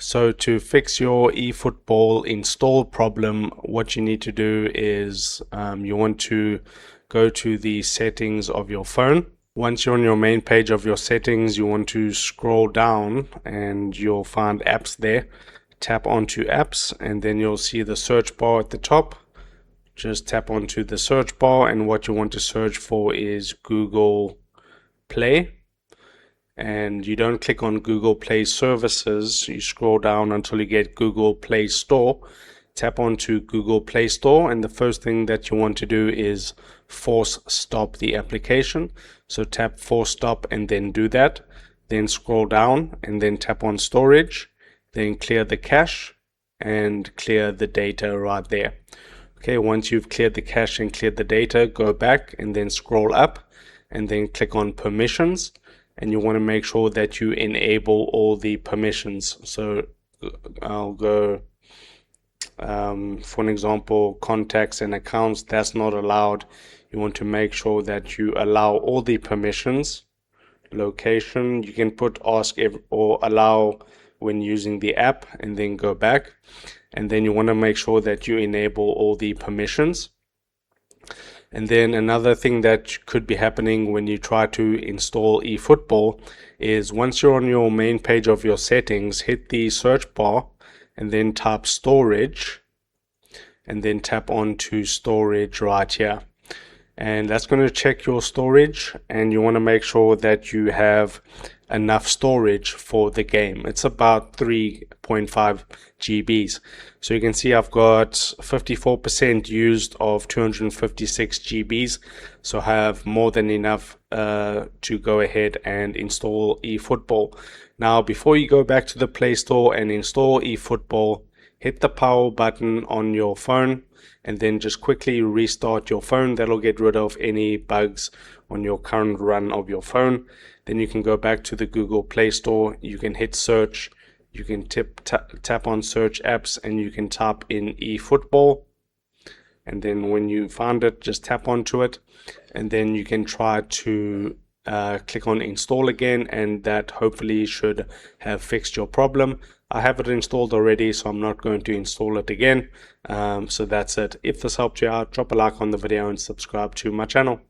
So to fix your eFootball install problem, what you need to do is you want to go to the settings of your phone. Once you're on your main page of your settings, you want to scroll down and you'll find apps there. Tap onto apps and then you'll see the search bar at the top. Just tap onto the search bar, and what you want to search for is Google Play. And you don't click on Google Play Services, you scroll down until you get Google Play Store. Tap onto Google Play Store, and the first thing that you want to do is force stop the application. So tap force stop and then do that. Then scroll down and then tap on storage, then clear the cache and clear the data right there. Okay, once you've cleared the cache and cleared the data, go back and then scroll up and then click on permissions. And you want to make sure that you enable all the permissions. So I'll go, for an example, contacts and accounts, that's not allowed. You want to make sure that you allow all the permissions. Location, you can put ask or allow when using the app and then go back. And then you want to make sure that you enable all the permissions. And then another thing that could be happening when you try to install eFootball is once you're on your main page of your settings, hit the search bar and then type storage and then tap onto storage right here. And that's going to check your storage, and you want to make sure that you have enough storage for the game. It's about 3.5 GBs. So you can see I've got 54% used of 256 GBs. So I have more than enough to go ahead and install eFootball. Now, before you go back to the Play Store and install eFootball, hit the power button on your phone and then just quickly restart your phone. That'll get rid of any bugs on your current run of your phone. Then you can go back to the Google Play Store. You can hit search. You can tap on search apps and you can type in eFootball. And then when you find it, just tap onto it. And then you can try to click on install again, and that hopefully should have fixed your problem. I have it installed already, so I'm not going to install it again. So that's it. If this helped you out, drop a like on the video and subscribe to my channel.